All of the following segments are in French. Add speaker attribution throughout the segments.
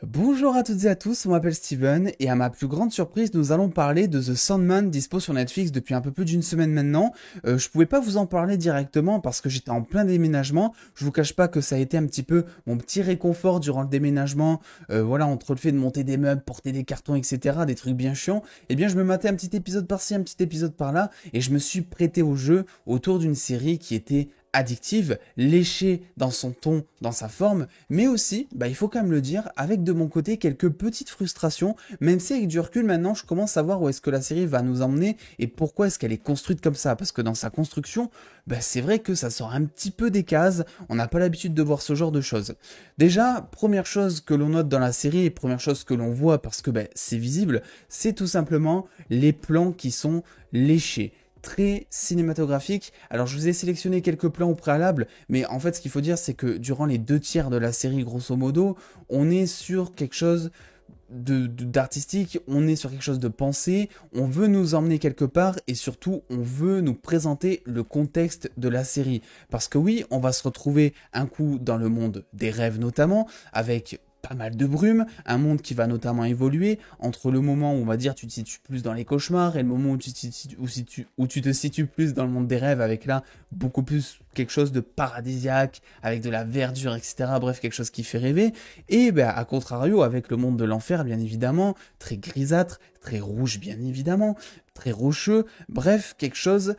Speaker 1: Bonjour à toutes et à tous, on m'appelle Steven et à ma plus grande surprise, nous allons parler de The Sandman dispo sur Netflix depuis un peu plus d'une semaine maintenant. Je pouvais pas vous en parler directement parce que j'étais en plein déménagement. Je vous cache pas que ça a été un petit peu mon petit réconfort durant le déménagement. Voilà, entre le fait de monter des meubles, porter des cartons, etc., des trucs bien chiants. Eh bien, je me matais un petit épisode par-ci, un petit épisode par-là et je me suis prêté au jeu autour d'une série qui était addictive, léchée dans son ton, dans sa forme, mais aussi, il faut quand même le dire, avec de mon côté quelques petites frustrations, même si avec du recul maintenant je commence à voir où est-ce que la série va nous emmener et pourquoi est-ce qu'elle est construite comme ça, parce que dans sa construction, c'est vrai que ça sort un petit peu des cases, on n'a pas l'habitude de voir ce genre de choses. Déjà, première chose que l'on note dans la série et première chose que l'on voit parce que c'est visible, c'est tout simplement les plans qui sont léchés, très cinématographique. Alors je vous ai sélectionné quelques plans au préalable, mais en fait ce qu'il faut dire c'est que durant les 2 tiers de la série grosso modo, on est sur quelque chose d'artistique, on est sur quelque chose de pensé, on veut nous emmener quelque part et surtout on veut nous présenter le contexte de la série. Parce que oui, on va se retrouver un coup dans le monde des rêves notamment, avec pas mal de brume, un monde qui va notamment évoluer entre le moment où on va dire tu te situes plus dans les cauchemars et le moment où tu te situes plus dans le monde des rêves avec là beaucoup plus quelque chose de paradisiaque, avec de la verdure, etc. Bref, quelque chose qui fait rêver. Et à contrario, avec le monde de l'enfer, bien évidemment, très grisâtre, très rouge, bien évidemment, très rocheux. Bref, quelque chose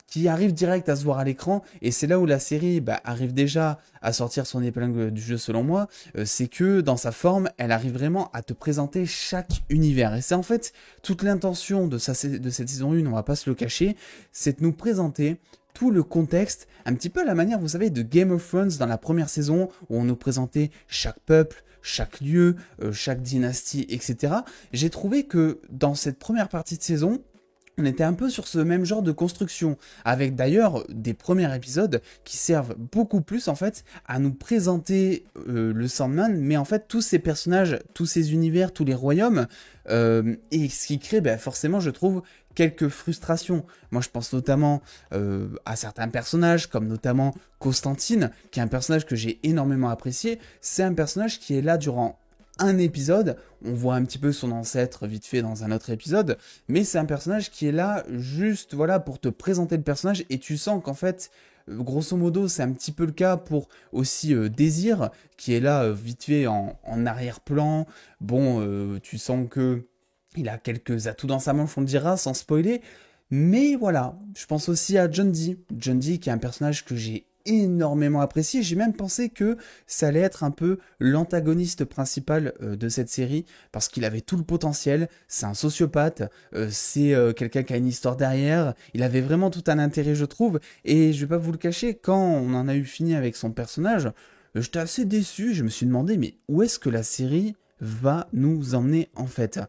Speaker 1: qui arrive direct à se voir à l'écran. Et c'est là où la série arrive déjà à sortir son épingle du jeu, selon moi. C'est que dans sa forme, elle arrive vraiment à te présenter chaque univers. Et c'est en fait toute l'intention de cette saison 1, on va pas se le cacher, c'est de nous présenter tout le contexte, un petit peu à la manière, vous savez, de Game of Thrones dans la première saison, où on nous présentait chaque peuple, chaque lieu, chaque dynastie, etc. J'ai trouvé que dans cette première partie de saison, on était un peu sur ce même genre de construction, avec d'ailleurs des premiers épisodes qui servent beaucoup plus en fait à nous présenter le Sandman, mais en fait tous ces personnages, tous ces univers, tous les royaumes, et ce qui crée forcément, je trouve, quelques frustrations. Moi je pense notamment à certains personnages, comme notamment Constantine, qui est un personnage que j'ai énormément apprécié. C'est un personnage qui est là durant un épisode, on voit un petit peu son ancêtre vite fait dans un autre épisode, mais c'est un personnage qui est là juste voilà pour te présenter le personnage et tu sens qu'en fait grosso modo c'est un petit peu le cas pour aussi Désir qui est là vite fait en arrière-plan. Bon, tu sens que il a quelques atouts dans sa manche, on le dira sans spoiler, mais voilà, je pense aussi à John Dee. John Dee qui est un personnage que j'ai énormément apprécié. J'ai même pensé que ça allait être un peu l'antagoniste principal de cette série parce qu'il avait tout le potentiel. C'est un sociopathe, c'est quelqu'un qui a une histoire derrière. Il avait vraiment tout un intérêt, je trouve. Et je vais pas vous le cacher, quand on en a eu fini avec son personnage, j'étais assez déçu. Je me suis demandé, mais où est-ce que la série va nous emmener en fait.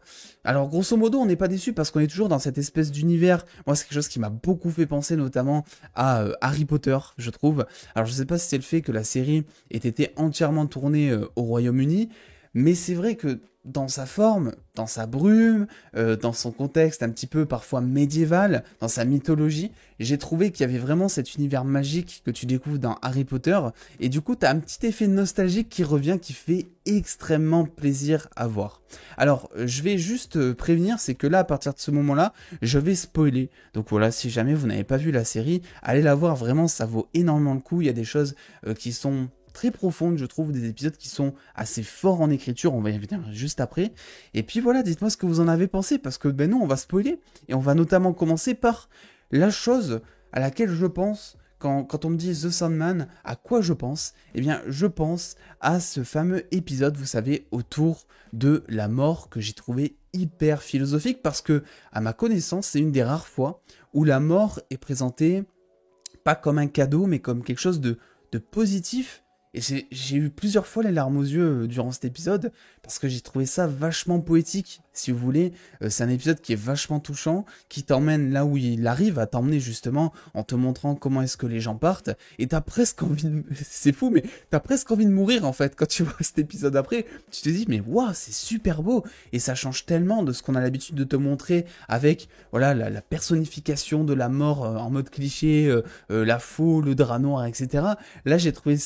Speaker 1: Alors grosso modo on n'est pas déçu parce qu'on est toujours dans cette espèce d'univers. Moi c'est quelque chose qui m'a beaucoup fait penser notamment à Harry Potter, je trouve. Alors je sais pas si c'est le fait que la série ait été entièrement tournée au Royaume-Uni, mais c'est vrai que dans sa forme, dans sa brume, dans son contexte un petit peu parfois médiéval, dans sa mythologie, j'ai trouvé qu'il y avait vraiment cet univers magique que tu découvres dans Harry Potter, et du coup, tu as un petit effet nostalgique qui revient, qui fait extrêmement plaisir à voir. Alors, je vais juste prévenir, c'est que là, à partir de ce moment-là, je vais spoiler. Donc voilà, si jamais vous n'avez pas vu la série, allez la voir, vraiment, ça vaut énormément le coup. Il y a des choses qui sont très profondes, je trouve, des épisodes qui sont assez forts en écriture, on va y revenir juste après. Et puis voilà, dites-moi ce que vous en avez pensé, parce que nous, on va spoiler, et on va notamment commencer par la chose à laquelle je pense quand on me dit The Sandman, à quoi je pense? Eh bien, je pense à ce fameux épisode, vous savez, autour de la mort que j'ai trouvé hyper philosophique, parce que, à ma connaissance, c'est une des rares fois où la mort est présentée pas comme un cadeau, mais comme quelque chose de positif. Et j'ai eu plusieurs fois les larmes aux yeux durant cet épisode, parce que j'ai trouvé ça vachement poétique, si vous voulez. C'est un épisode qui est vachement touchant, qui t'emmène là où il arrive à t'emmener justement, en te montrant comment est-ce que les gens partent, et t'as presque envie de... C'est fou, mais t'as presque envie de mourir en fait, quand tu vois cet épisode après. Tu te dis, mais waouh, c'est super beau, et ça change tellement de ce qu'on a l'habitude de te montrer, avec voilà la personnification de la mort en mode cliché, la faux, le drap noir, etc. Là, j'ai trouvé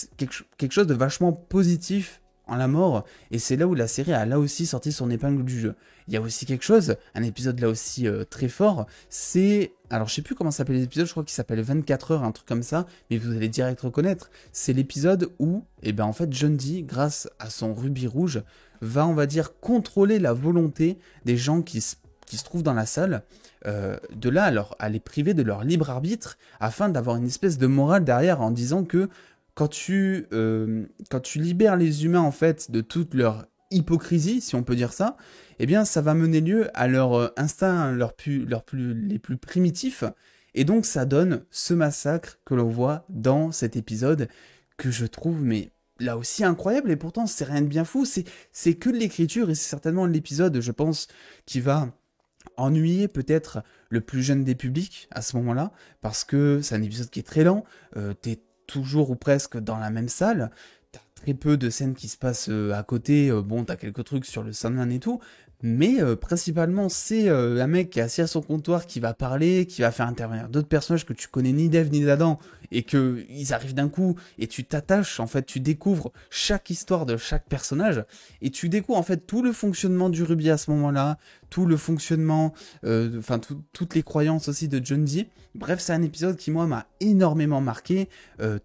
Speaker 1: quelque chose de vachement positif en la mort, et c'est là où la série a là aussi sorti son épingle du jeu. Il y a aussi quelque chose, un épisode là aussi très fort, c'est... Alors je sais plus comment s'appelle l'épisode, je crois qu'il s'appelle 24 heures, un truc comme ça, mais vous allez direct reconnaître. C'est l'épisode où, eh ben en fait, John Dee, grâce à son rubis rouge, va, on va dire, contrôler la volonté des gens qui se trouvent dans la salle, de là à les priver de leur libre arbitre, afin d'avoir une espèce de morale derrière en disant que quand tu libères les humains en fait de toute leur hypocrisie, si on peut dire ça, eh bien ça va mener lieu à leur instinct les plus primitifs, et donc ça donne ce massacre que l'on voit dans cet épisode, que je trouve mais là aussi incroyable, et pourtant c'est rien de bien fou, c'est que de l'écriture, et c'est certainement l'épisode, je pense, qui va ennuyer peut-être le plus jeune des publics à ce moment-là, parce que c'est un épisode qui est très lent, t'es toujours ou presque dans la même salle, t'as très peu de scènes qui se passent à côté, bon t'as quelques trucs sur le Sandman et tout, mais principalement c'est un mec qui est assis à son comptoir qui va parler, qui va faire intervenir d'autres personnages que tu connais ni d'Ève ni d'Adam, et que ils arrivent d'un coup, et tu t'attaches, en fait tu découvres chaque histoire de chaque personnage, et tu découvres en fait tout le fonctionnement du rubis à ce moment-là, tout le fonctionnement, toutes les croyances aussi de John Dee. Bref, c'est un épisode qui moi m'a énormément marqué,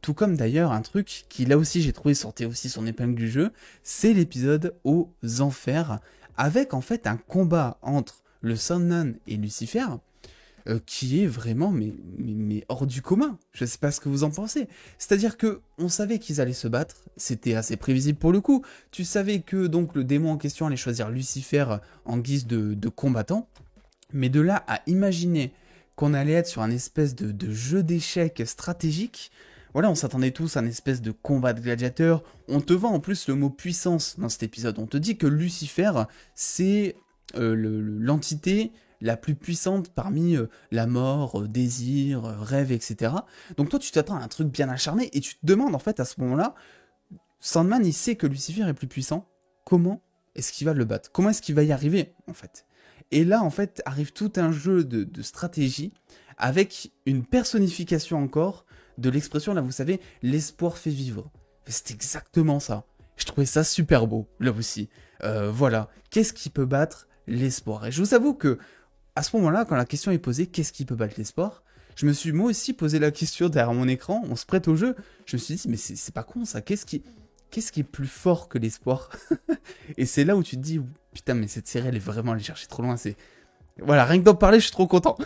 Speaker 1: tout comme d'ailleurs un truc qui là aussi j'ai trouvé sortait aussi son épingle du jeu, c'est l'épisode aux enfers, avec en fait un combat entre le Sandman et Lucifer, qui est vraiment mais hors du commun. Je sais pas ce que vous en pensez. C'est-à-dire que on savait qu'ils allaient se battre, c'était assez prévisible pour le coup. Tu savais que donc le démon en question allait choisir Lucifer en guise de combattant, mais de là à imaginer qu'on allait être sur un espèce de jeu d'échecs stratégique, voilà, on s'attendait tous à un espèce de combat de gladiateurs. On te vend en plus le mot puissance dans cet épisode. On te dit que Lucifer, c'est l'entité la plus puissante parmi la mort, désir, rêve, etc. Donc toi, tu t'attends à un truc bien acharné, et tu te demandes en fait à ce moment-là, Sandman, il sait que Lucifer est plus puissant. Comment est-ce qu'il va le battre? Comment est-ce qu'il va y arriver, en fait? Et là, en fait, arrive tout un jeu de stratégie, avec une personnification encore de l'expression, là, vous savez, l'espoir fait vivre. C'est exactement ça. Je trouvais ça super beau, là aussi. Voilà. Qu'est-ce qui peut battre l'espoir? Et je vous avoue que, à ce moment-là, quand la question est posée, qu'est-ce qui peut battre l'espoir? Je me suis moi aussi posé la question derrière mon écran, on se prête au jeu. Je me suis dit, mais c'est pas con ça, qu'est-ce qui est plus fort que l'espoir? Et c'est là où tu te dis, putain, mais cette série, elle est vraiment allée chercher trop loin. Voilà, rien que d'en parler, je suis trop content.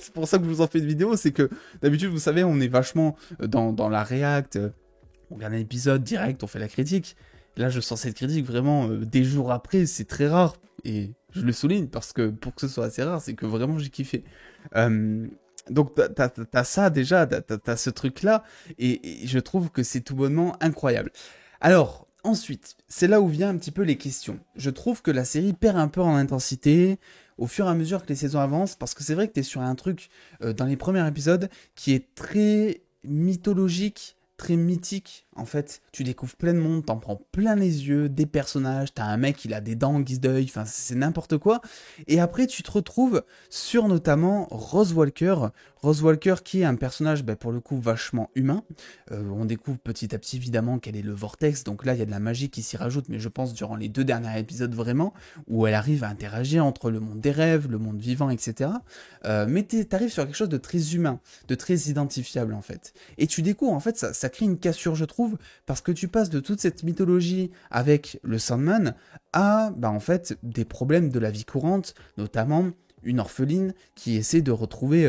Speaker 1: C'est pour ça que je vous en fais une vidéo, c'est que d'habitude, vous savez, on est vachement dans la réact, on regarde un épisode direct, on fait la critique. Là, je sens cette critique vraiment des jours après, c'est très rare, et je le souligne parce que pour que ce soit assez rare, c'est que vraiment j'ai kiffé. Donc t'as ça déjà, t'as ce truc-là, et je trouve que c'est tout bonnement incroyable. Alors, ensuite, c'est là où vient un petit peu les questions. Je trouve que la série perd un peu en intensité au fur et à mesure que les saisons avancent, parce que c'est vrai que t'es sur un truc, dans les premiers épisodes, qui est très mythologique, très mythique. En fait, tu découvres plein de monde, t'en prends plein les yeux, des personnages, t'as un mec, il a des dents en guise d'œil, enfin c'est n'importe quoi. Et après, tu te retrouves sur notamment Rose Walker. Rose Walker qui est un personnage, pour le coup, vachement humain. On découvre petit à petit, évidemment, qu'elle est le Vortex, donc là, il y a de la magie qui s'y rajoute, mais je pense durant les 2 derniers épisodes vraiment, où elle arrive à interagir entre le monde des rêves, le monde vivant, etc. Mais t'arrives sur quelque chose de très humain, de très identifiable, en fait. Et tu découvres, en fait, ça crée une cassure, je trouve, parce que tu passes de toute cette mythologie avec le Sandman à, en fait, des problèmes de la vie courante, notamment une orpheline qui essaie de retrouver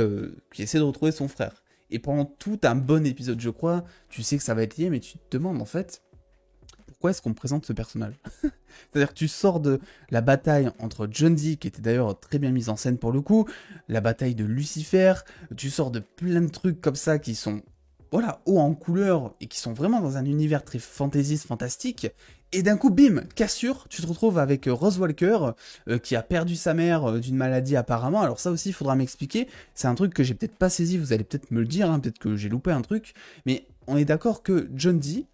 Speaker 1: son frère. Et pendant tout un bon épisode, je crois, tu sais que ça va être lié, mais tu te demandes en fait, pourquoi est-ce qu'on présente ce personnage? C'est-à-dire que tu sors de la bataille entre John Dee, qui était d'ailleurs très bien mise en scène pour le coup, la bataille de Lucifer, tu sors de plein de trucs comme ça qui sont, voilà, hauts en couleur, et qui sont vraiment dans un univers très fantaisiste, fantastique, et d'un coup, bim, cassure, tu te retrouves avec Rose Walker, qui a perdu sa mère d'une maladie apparemment. Alors ça aussi, il faudra m'expliquer, c'est un truc que j'ai peut-être pas saisi, vous allez peut-être me le dire, hein, peut-être que j'ai loupé un truc, mais on est d'accord que John Dee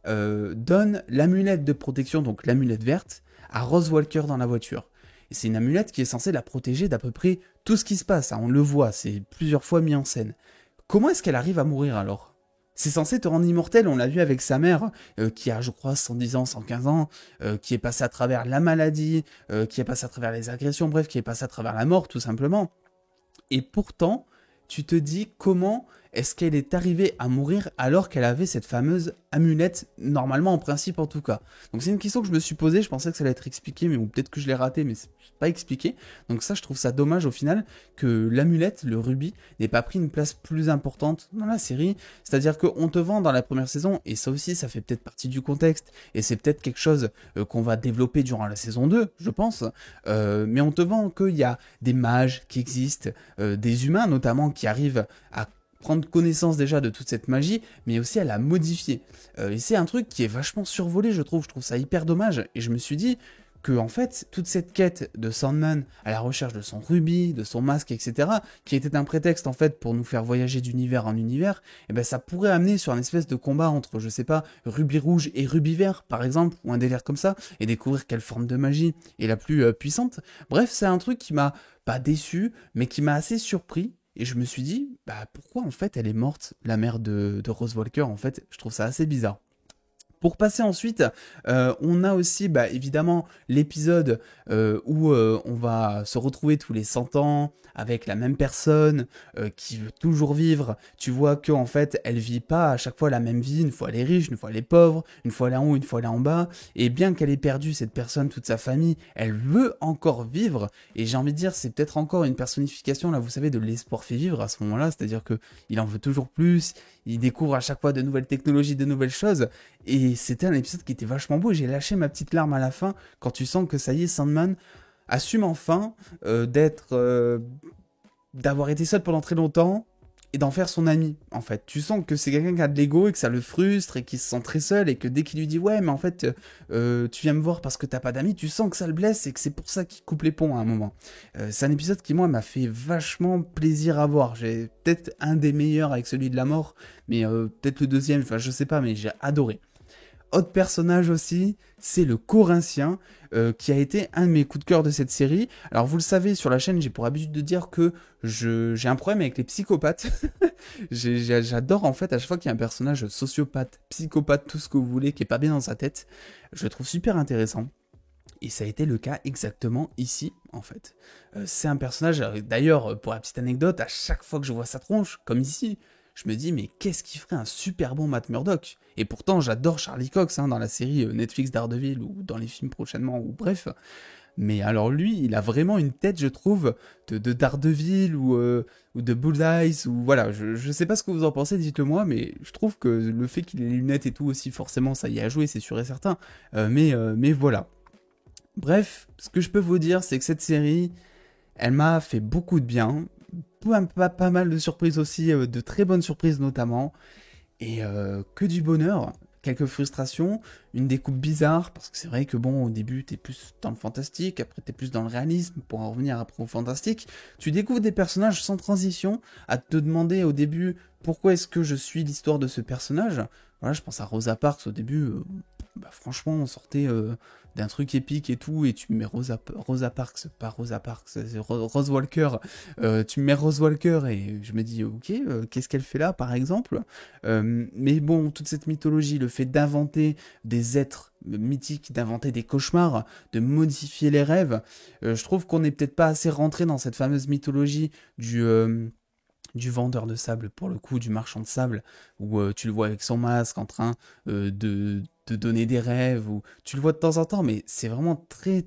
Speaker 1: donne l'amulette de protection, donc l'amulette verte, à Rose Walker dans la voiture. Et c'est une amulette qui est censée la protéger d'à peu près tout ce qui se passe, hein, on le voit, c'est plusieurs fois mis en scène. Comment est-ce qu'elle arrive à mourir alors? C'est censé te rendre immortel, on l'a vu avec sa mère, qui a, je crois, 110 ans, 115 ans, qui est passée à travers la maladie, qui est passée à travers les agressions, bref, qui est passée à travers la mort, tout simplement. Et pourtant, tu te dis comment est-ce qu'elle est arrivée à mourir alors qu'elle avait cette fameuse amulette, normalement en principe en tout cas. Donc c'est une question que je me suis posée, je pensais que ça allait être expliqué, mais ou peut-être que je l'ai raté, mais c'est pas expliqué. Donc ça, je trouve ça dommage au final que l'amulette, le rubis, n'ait pas pris une place plus importante dans la série. C'est-à-dire qu'on te vend dans la première saison, et ça aussi, ça fait peut-être partie du contexte, et c'est peut-être quelque chose qu'on va développer durant la saison 2, je pense. Mais on te vend qu'il y a des mages qui existent, des humains notamment qui arrivent à prendre connaissance déjà de toute cette magie, mais aussi à la modifier. Et c'est un truc qui est vachement survolé, je trouve ça hyper dommage, et je me suis dit que en fait, toute cette quête de Sandman à la recherche de son rubis, de son masque, etc., qui était un prétexte en fait pour nous faire voyager d'univers en univers, et ben ça pourrait amener sur un espèce de combat entre, je sais pas, rubis rouge et rubis vert, par exemple, ou un délire comme ça, et découvrir quelle forme de magie est la plus puissante. Bref, c'est un truc qui m'a pas déçu, mais qui m'a assez surpris. Et je me suis dit, bah pourquoi en fait elle est morte, la mère de Rose Walker, en fait, je trouve ça assez bizarre. Pour passer ensuite, on a aussi bah, évidemment l'épisode où on va se retrouver tous les 100 ans avec la même personne qui veut toujours vivre. Tu vois que en fait, elle vit pas à chaque fois la même vie. Une fois elle est riche, une fois elle est pauvre, une fois elle est en haut, une fois elle est en bas. Et bien qu'elle ait perdu cette personne, toute sa famille, elle veut encore vivre. Et j'ai envie de dire, c'est peut-être encore une personnification là, vous savez, de l'espoir fait vivre à ce moment-là. C'est-à-dire que il en veut toujours plus. Il découvre à chaque fois de nouvelles technologies, de nouvelles choses. Et c'était un épisode qui était vachement beau. J'ai lâché ma petite larme à la fin quand tu sens que ça y est, Sandman assume enfin d'avoir été seul pendant très longtemps et d'en faire son ami, en fait. Tu sens que c'est quelqu'un qui a de l'ego et que ça le frustre et qui se sent très seul et que dès qu'il lui dit ouais mais en fait tu viens me voir parce que t'as pas d'amis, tu sens que ça le blesse et que c'est pour ça qu'il coupe les ponts à un moment. C'est un épisode qui moi m'a fait vachement plaisir à voir. J'ai peut-être un des meilleurs avec celui de la mort, mais peut-être le deuxième, enfin je sais pas, mais j'ai adoré. Autre personnage aussi, c'est le Corinthien, qui a été un de mes coups de cœur de cette série. Alors vous le savez, sur la chaîne, j'ai pour habitude de dire que j'ai un problème avec les psychopathes. J'adore en fait à chaque fois qu'il y a un personnage sociopathe, psychopathe, tout ce que vous voulez, qui est pas bien dans sa tête. Je le trouve super intéressant. Et ça a été le cas exactement ici, en fait. C'est un personnage, d'ailleurs, pour la petite anecdote, à chaque fois que je vois sa tronche, comme ici, je me dis, mais qu'est-ce qui ferait un super bon Matt Murdock? Et pourtant, j'adore Charlie Cox dans la série Netflix Daredevil ou dans les films prochainement, ou bref. Mais alors lui, il a vraiment une tête, je trouve, de Daredevil ou de Bullseye, ou voilà, je sais pas ce que vous en pensez, dites-le moi, mais je trouve que le fait qu'il ait les lunettes et tout aussi, forcément, ça y a joué, c'est sûr et certain. Mais voilà. Bref, ce que je peux vous dire, c'est que cette série, elle m'a fait beaucoup de bien, pas mal de surprises aussi, de très bonnes surprises notamment, et que du bonheur, quelques frustrations, une découpe bizarre, parce que c'est vrai que bon, au début, t'es plus dans le fantastique, après t'es plus dans le réalisme, pour en revenir après au fantastique, tu découvres des personnages sans transition, à te demander au début, pourquoi est-ce que je suis l'histoire de ce personnage? Voilà, je pense à Rosa Parks au début, bah franchement, on sortait d'un truc épique et tout, et tu me mets Rosa Parks, pas Rosa Parks, c'est Rose Walker, tu me mets Rose Walker, et je me dis, ok, qu'est-ce qu'elle fait là, par exemple? Mais bon, toute cette mythologie, le fait d'inventer des êtres mythiques, d'inventer des cauchemars, de modifier les rêves, je trouve qu'on n'est peut-être pas assez rentré dans cette fameuse mythologie du vendeur de sable, pour le coup, du marchand de sable, où tu le vois avec son masque en train de donner des rêves, ou tu le vois de temps en temps, mais c'est vraiment très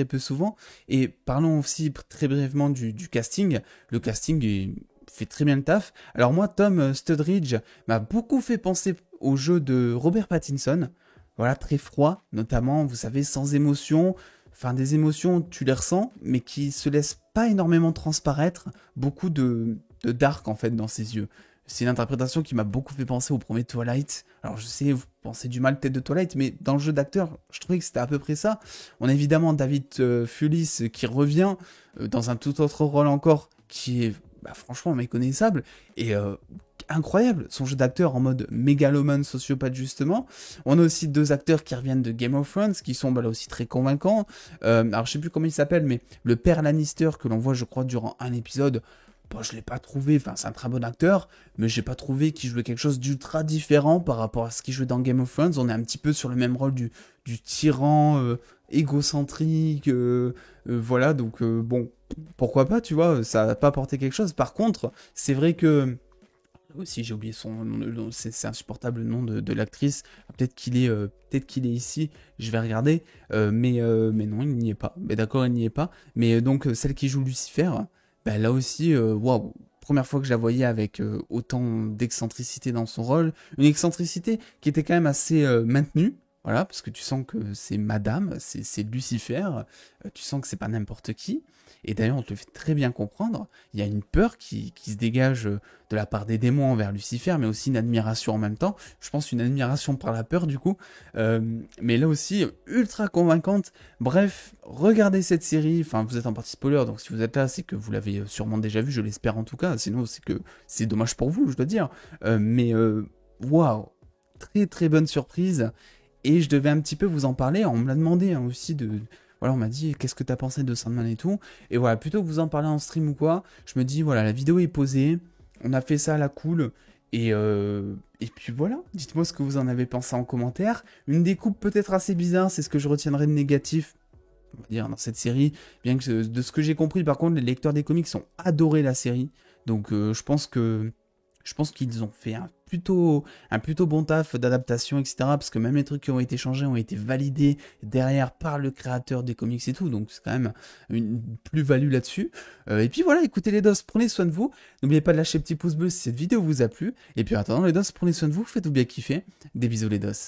Speaker 1: peu souvent. Et parlons aussi très brièvement du casting. Le casting fait très bien le taf. Alors moi, Tom Studridge m'a beaucoup fait penser au jeu de Robert Pattinson. Voilà, très froid, notamment, vous savez, sans émotion. Enfin, des émotions, tu les ressens, mais qui se laissent pas énormément transparaître. Beaucoup de dark, en fait, dans ses yeux. C'est une interprétation qui m'a beaucoup fait penser au premier Twilight. Alors, je sais, vous pensez du mal peut-être de Twilight, mais dans le jeu d'acteur, je trouvais que c'était à peu près ça. On a évidemment David Fulis qui revient dans un tout autre rôle encore, qui est franchement méconnaissable. Et incroyable, son jeu d'acteur en mode mégalomane sociopathe justement. On a aussi deux acteurs qui reviennent de Game of Thrones, qui sont là aussi très convaincants. Alors je sais plus comment il s'appelle, mais le père Lannister que l'on voit je crois durant un épisode, bon, je l'ai pas trouvé, enfin c'est un très bon acteur, mais j'ai pas trouvé qu'il jouait quelque chose d'ultra différent par rapport à ce qu'il jouait dans Game of Thrones. On est un petit peu sur le même rôle du tyran égocentrique, voilà, donc bon, pourquoi pas, tu vois, ça va pas apporter quelque chose. Par contre, c'est vrai que aussi, j'ai oublié son nom, c'est insupportable le nom de l'actrice. Peut-être qu'il est ici, je vais regarder. Mais non, il n'y est pas. Mais d'accord, il n'y est pas. Mais donc, celle qui joue Lucifer, bah, là aussi, waouh, première fois que je la voyais avec autant d'excentricité dans son rôle. Une excentricité qui était quand même assez maintenue. Voilà, parce que tu sens que c'est Madame, c'est Lucifer, tu sens que c'est pas n'importe qui. Et d'ailleurs, on te le fait très bien comprendre. Il y a une peur qui se dégage de la part des démons envers Lucifer, mais aussi une admiration en même temps. Je pense une admiration par la peur, du coup. Mais là aussi, ultra convaincante. Bref, regardez cette série. Enfin, vous êtes en partie spoiler, donc si vous êtes là, c'est que vous l'avez sûrement déjà vu, je l'espère en tout cas. Sinon, c'est que c'est dommage pour vous, je dois dire. Mais waouh, très très bonne surprise. Et je devais un petit peu vous en parler. On me l'a demandé hein, aussi de. Voilà, on m'a dit qu'est-ce que t'as pensé de Sandman et tout. Et voilà, plutôt que vous en parler en stream ou quoi, je me dis voilà, la vidéo est posée. On a fait ça à la cool. Et puis voilà, dites-moi ce que vous en avez pensé en commentaire. Une découpe peut-être assez bizarre, c'est ce que je retiendrai de négatif, on va dire, dans cette série. Bien que de ce que j'ai compris, par contre, les lecteurs des comics ont adoré la série. Donc je pense qu'ils ont fait un plutôt bon taf d'adaptation, etc. Parce que même les trucs qui ont été changés ont été validés derrière par le créateur des comics et tout. Donc c'est quand même une plus-value là-dessus. Et puis voilà, écoutez les dos, prenez soin de vous. N'oubliez pas de lâcher le petit pouce bleu si cette vidéo vous a plu. Et puis en attendant les dos, prenez soin de vous, faites-vous bien kiffer. Des bisous les dos.